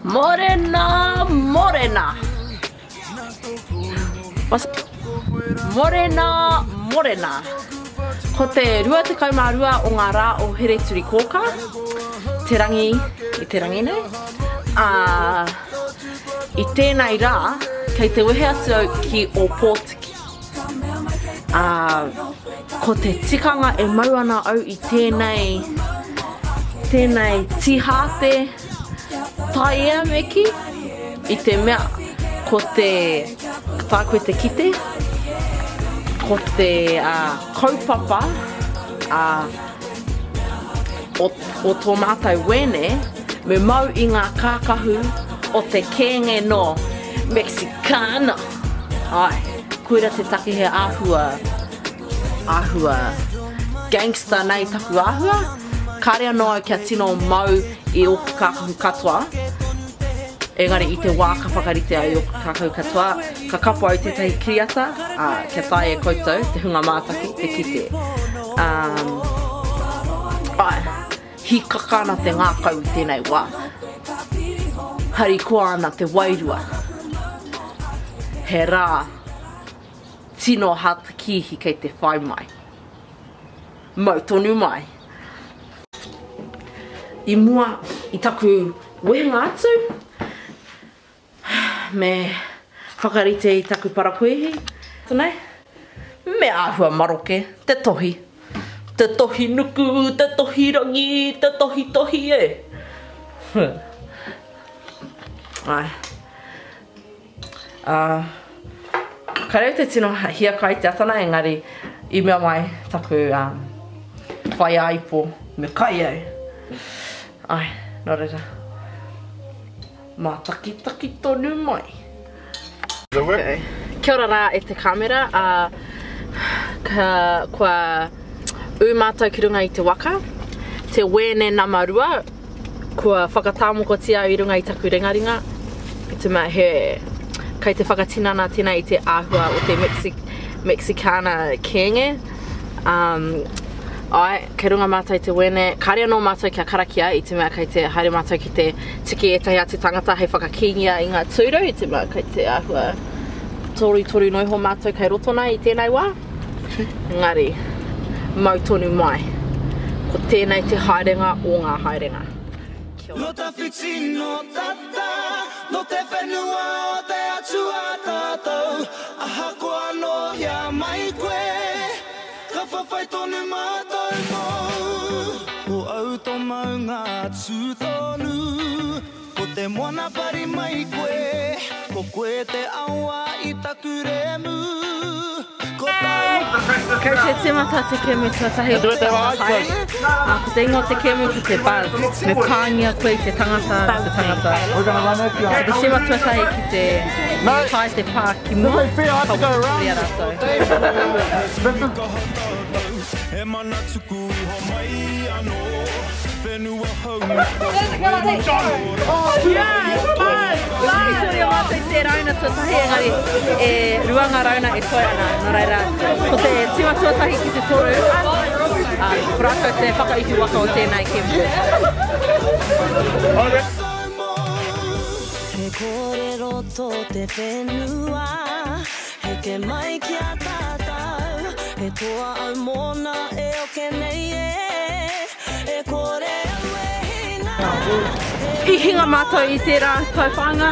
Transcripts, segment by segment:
Morena, morena. Morena, morena. Ko te rua te kaumārua o ngā rā o here turi kōka. Te rangi, i te rangi nei. I tēnei rā, kei te wehe atu au ki o Pōtiki. Ko te tikanga e mau ana au i tēnei tihate tai ea meki. I te mea, ko te tā koe te kite, ko te kaupapa o tō mātou wene, me mau i ngā kākahu o te kenge no Mexicana. Ai, koera te take he āhua gangster nei taku āhua. Kārea noa kia tino mau i oku kākahu katoa. Engari i te wā ka whakarite ai o kākahu katoa, ka kapo au tētahi kiriata, kia tae e koutou, te hunga mātaki, te kite. Hi kakana te ngākau i tēnei wā. Hari koa ana te wairua. He rā, tino hata kihi kei te whai mai. Mau tonu mai. I mua i taku wehenga atu, me whakarite i taku parakoehi. Tēnei, me āhua maroke, te tohi. Te tohi nuku, te tohi rangi, te tohi tohi e. Ai. Ka reo te tino hia kai te atana, engari i mea mai taku whai aipo me kai au. Ai, nō reira. Mā taki tonu mai. Okay. Kia ora rā e te kamera. Kua mātou ki runga i te waka. Te wēne namarua. Kua whakatāmokotia i runga i taku ringaringa. I te mea he kei te whakatinana tēnā i te āhua o te Mexicana kenge. Ai, kei runga mātou i te wēne. Kārea no mātou kia karakia i te mea kei te haere mātou ki te tiki etahi a te tangata hei whakakingia i ngā tūrau. I te mea kei te āhua toru noiho mātou kei rotona i tēnei wā. Engari, mau tonu mai. Ko tēnei te haerenga o ngā haerenga. No ta whiti no tata, no te whenua o te atua tātou. Aha koa no hia mai koe, ka whawhai tonu mātou mō. Ko au tō mau ngā tūtonu, ko te moana pari mai koe, ko koe te aua i taku remu. Kei te timata te kemu tuatahi o te whai. Ko te ingo te kemu ki te buzz. Me pāngia koe te tangata. Te tima tuatahi ki te tai te pā ki mua. Ka wuria rātou. E mana tuku ho mai anō. Whenua hau. Oh yeah, buzz! Turi o wātou i te rauna tuatahi engari e ruanga rauna e koe ana. Nō reira, ko te tima tuatahi ki te toru. Rākau te whakaitu waka o tēnei kemu. He kōrero tō te whenua, he ke mai ki a tātou, he toa au mōna e oke nei e kore au e hina. I hinga mātou i tērā tauwhanga.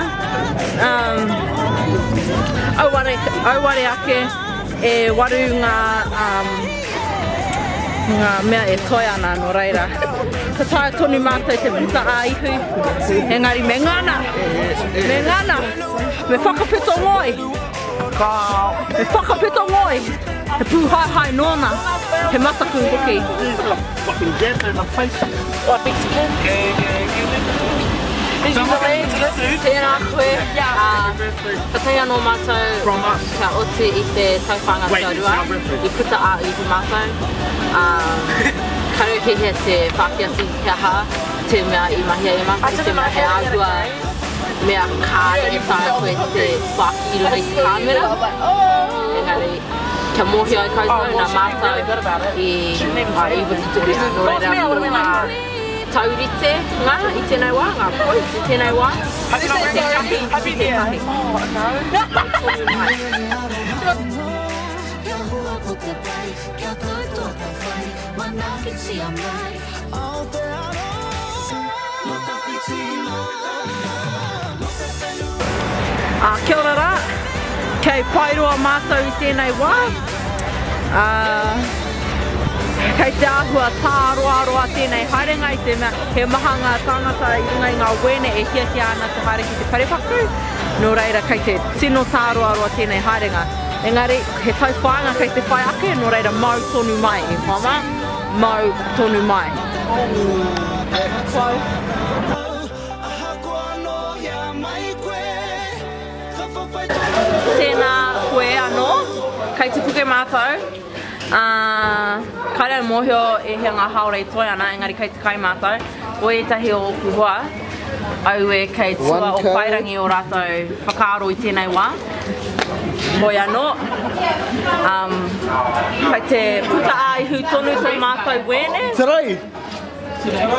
Auware ake e waru ngā mea e toi ana no reira. Ka tae tonu mātou te puta a ihu. Engari me ngana, me whakapito ngoi. Me whakapito ngoi. He pūhaihai nōna, he mataku hoki. Fucking death in my face. What, Mexican? Tēnā koe, ka teia no mātou kia oti i te tauwhanga taurua, i puta a i te mātou. Ka reo he te whākiati kia ha, te mea i mahia e maki, te mea he āhua mea kāre e tāia koe te whāki i runga i te kāmera. Engari, kia mōhio i koutou nā mātou i wati tuku nō reira taurite ngā I tēnei wā, ngā poi I tēnei wā. Te kahi I te kahi. Kia ora rā, kei Paeroa mātou I tēnei wā. Kei te āhua tāroaroa tēnei haerenga I te mea he maha ngā tāngata I runga I ngā wene e hiahi ana te haere ki te parepaku. Nō reira kei te tino tāroaroa tēnei haerenga. Engari, he tauwhāinga kei te whai ake, nō reira mau tonu mai e whama. Mau tonu mai. Tēnā koe anō, kei te puke mātou. Karea mōhio e hea ngā haore toi ana, engari kei te kai mātou. O etahi o kuhua, au e kei tua o Pairangi o rātou whakaaro I tēnei wā. Hoi anō. Kei te puta āihu tonu tō mātou wēne. Today?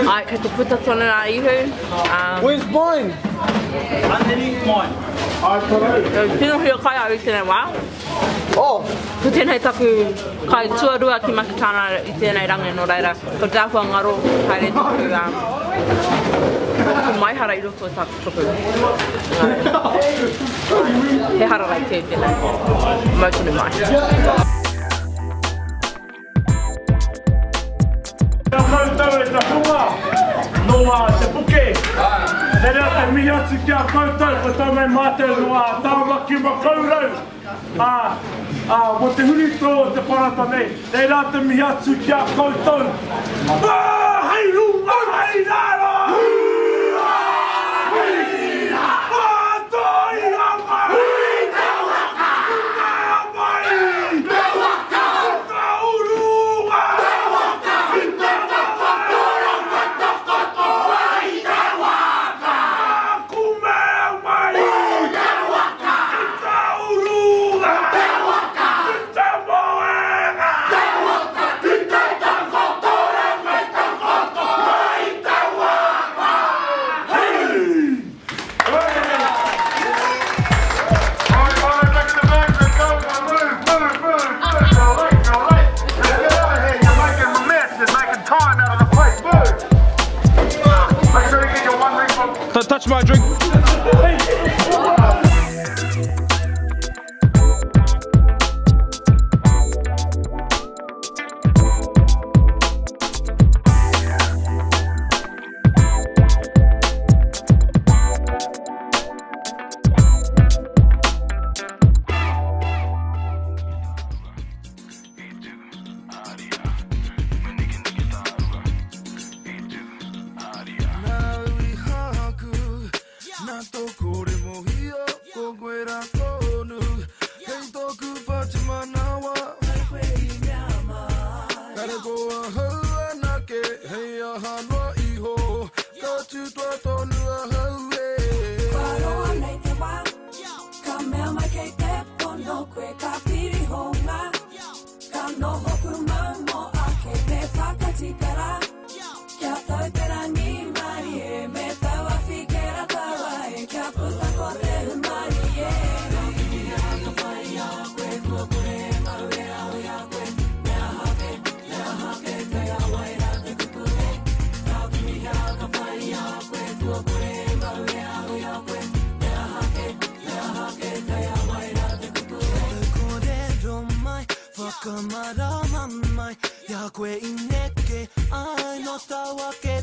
Ai, kei te puta tonu āihu. Where's mine? Underneath mine. Tino hio kai au I tēnei wā. Oh! Ko tēnei taku kai tuarua ki Makitana I tēnei rangi no reira. Ko tāhua ngaro haere taku ko maihara I roto taku tuku. He hararai te tēnei. Mautunu mai. Koutou e te hunga no te puke. He rea te mihi atu ki a koutou ko tau mei mate no tāwaki makaurau. Mo te huri tō te parata nei. He rea te mihi atu ki a koutou. Hei runga hei raro! Don't touch my drink. Kamara mamai, ya kwe ineke, ai no tawa ke